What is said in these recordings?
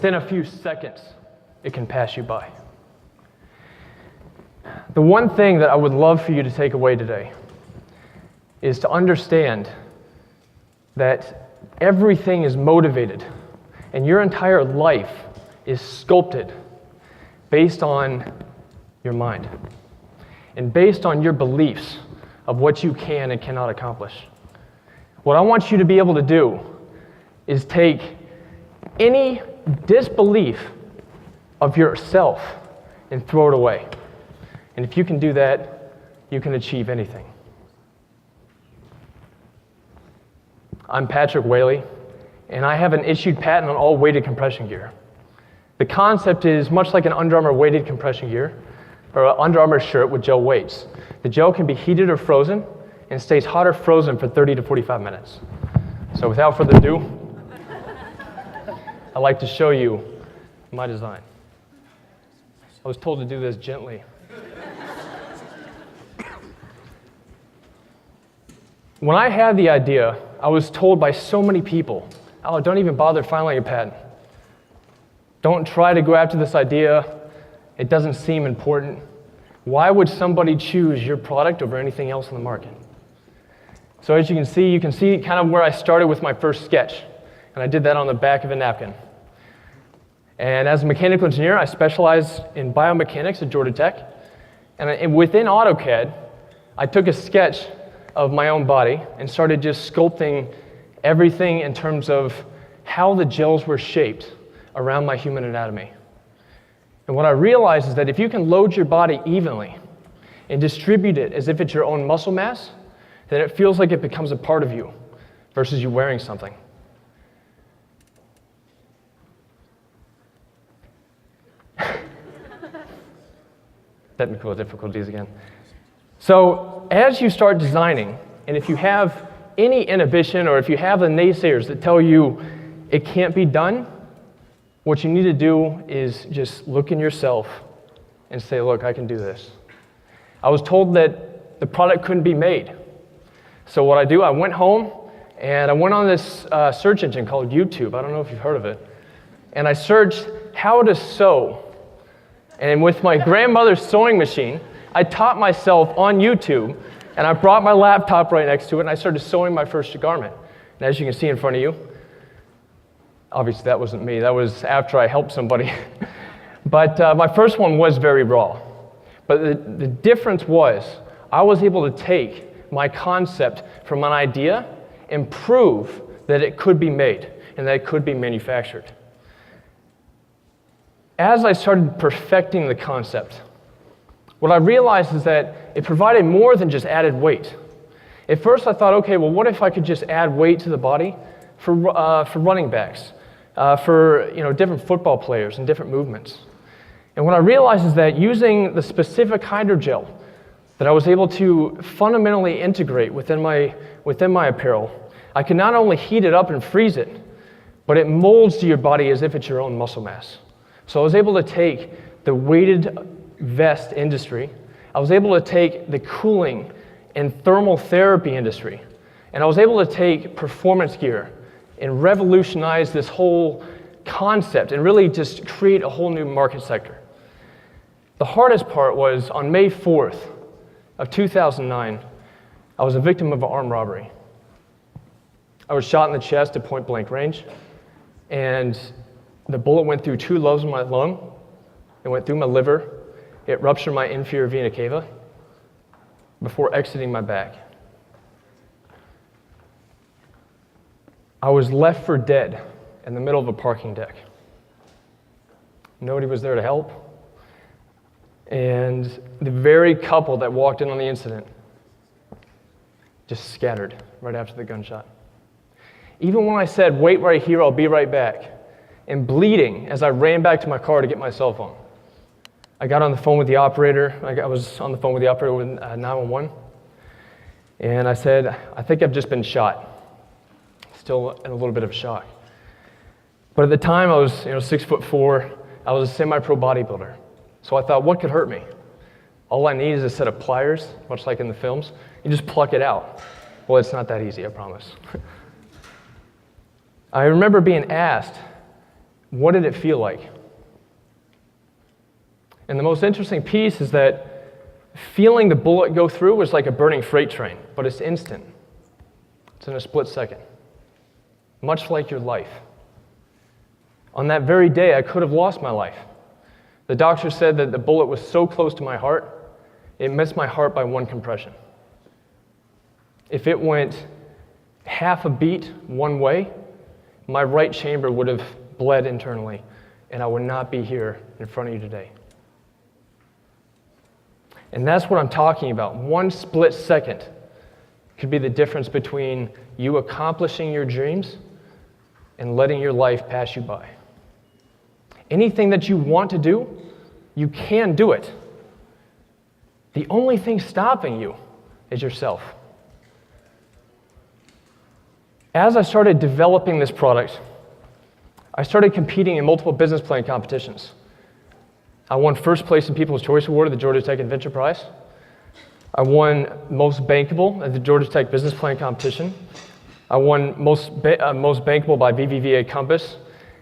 within a few seconds, it can pass you by. The one thing that I would love for you to take away today is to understand that everything is motivated and your entire life is sculpted based on your mind and based on your beliefs of what you can and cannot accomplish. What I want you to be able to do is take any disbelief of yourself and throw it away. And if you can do that, you can achieve anything. I'm Patrick Whaley, and I have an issued patent on all weighted compression gear. The concept is much like an Under Armour weighted compression gear, or an Under Armour shirt with gel weights. The gel can be heated or frozen, and stays hot or frozen for 30 to 45 minutes. So without further ado, I'd like to show you my design. I was told to do this gently. When I had the idea, I was told by so many people, oh, don't even bother filing a patent. Don't try to go after this idea. It doesn't seem important. Why would somebody choose your product over anything else in the market? So as you can see kind of where I started with my first sketch. And I did that on the back of a napkin. And as a mechanical engineer, I specialize in biomechanics at Georgia Tech. And within AutoCAD, I took a sketch of my own body and started just sculpting everything in terms of how the gels were shaped around my human anatomy. And what I realized is that if you can load your body evenly and distribute it as if it's your own muscle mass, then it feels like it becomes a part of you versus you wearing something. Technical difficulties again. So as you start designing, and if you have any inhibition or if you have the naysayers that tell you it can't be done, what you need to do is just look in yourself and say, look, I can do this. I was told that the product couldn't be made. So what I went home and I went on this search engine called YouTube. I don't know if you've heard of it. And I searched how to sew. And with my grandmother's sewing machine, I taught myself on YouTube, and I brought my laptop right next to it, and I started sewing my first garment. And as you can see in front of you, obviously that wasn't me, that was after I helped somebody. But my first one was very raw. But the difference was, I was able to take my concept from an idea and prove that it could be made and that it could be manufactured. As I started perfecting the concept, what I realized is that it provided more than just added weight. At first I thought, okay, well, what if I could just add weight to the body for running backs, for different football players and different movements. And what I realized is that using the specific hydrogel that I was able to fundamentally integrate within my apparel, I could not only heat it up and freeze it, but it molds to your body as if it's your own muscle mass. So I was able to take the weighted vest industry, I was able to take the cooling and thermal therapy industry, and I was able to take performance gear and revolutionize this whole concept and really just create a whole new market sector. The hardest part was on May 4th of 2009, I was a victim of an armed robbery. I was shot in the chest at point blank range, and the bullet went through 2 lobes of my lung, it went through my liver, it ruptured my inferior vena cava before exiting my back. I was left for dead in the middle of a parking deck. Nobody was there to help. And the very couple that walked in on the incident just scattered right after the gunshot. Even when I said, wait right here, I'll be right back, and bleeding as I ran back to my car to get my cell phone. I got on the phone with the operator. I was on the phone with the operator with 911. And I said, I think I've just been shot. Still in a little bit of shock. But at the time I was 6'4". I was a semi-pro bodybuilder. So I thought, what could hurt me? All I need is a set of pliers, much like in the films. You just pluck it out. Well, it's not that easy, I promise. I remember being asked, what did it feel like? And the most interesting piece is that feeling the bullet go through was like a burning freight train, but it's instant. It's in a split second, much like your life. On that very day, I could have lost my life. The doctor said that the bullet was so close to my heart, it missed my heart by 1 compression. If it went half a beat one way, my right chamber would have bled internally, and I would not be here in front of you today. And that's what I'm talking about. 1 split second could be the difference between you accomplishing your dreams and letting your life pass you by. Anything that you want to do, you can do it. The only thing stopping you is yourself. As I started developing this product, I started competing in multiple business plan competitions. I won first place in People's Choice Award at the Georgia Tech Adventure Prize. I won Most Bankable at the Georgia Tech Business Plan Competition. I won Most Bankable by BBVA Compass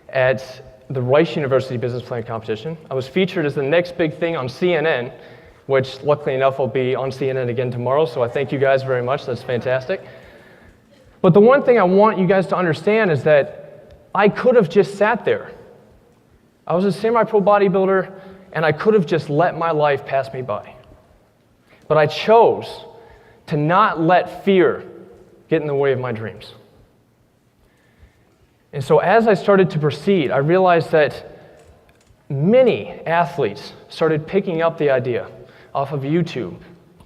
at the Rice University Business Plan Competition. I was featured as the next big thing on CNN, which luckily enough will be on CNN again tomorrow, so I thank you guys very much. That's fantastic. But the one thing I want you guys to understand is that I could have just sat there. I was a semi-pro bodybuilder, and I could have just let my life pass me by. But I chose to not let fear get in the way of my dreams. And so as I started to proceed, I realized that many athletes started picking up the idea off of YouTube,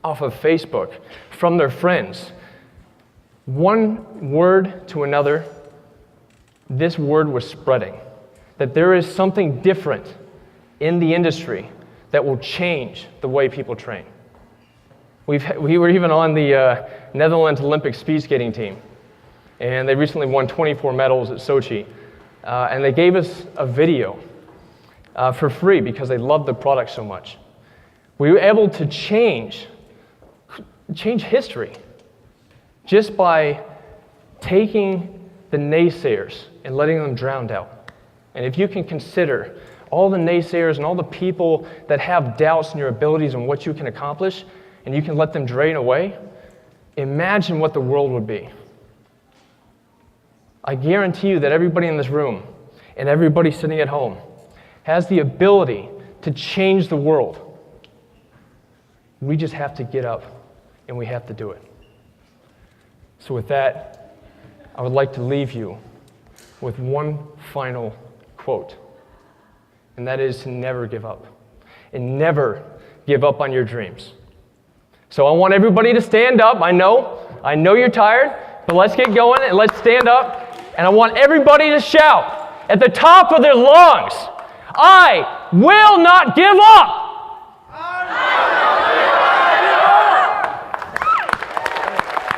off of Facebook, from their friends. One word to another, this word was spreading, that there is something different in the industry that will change the way people train. We were even on the Netherlands Olympic speed skating team, and they recently won 24 medals at Sochi, and they gave us a video for free because they loved the product so much. We were able to change history just by taking the naysayers and letting them drown out. And if you can consider all the naysayers and all the people that have doubts in your abilities and what you can accomplish, and you can let them drain away, imagine what the world would be. I guarantee you that everybody in this room and everybody sitting at home has the ability to change the world. We just have to get up and we have to do it. So with that, I would like to leave you with one final quote, and that is to never give up, and never give up on your dreams. So I want everybody to stand up. I know you're tired, but let's get going and let's stand up, and I want everybody to shout at the top of their lungs, I will not give up!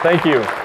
Thank you.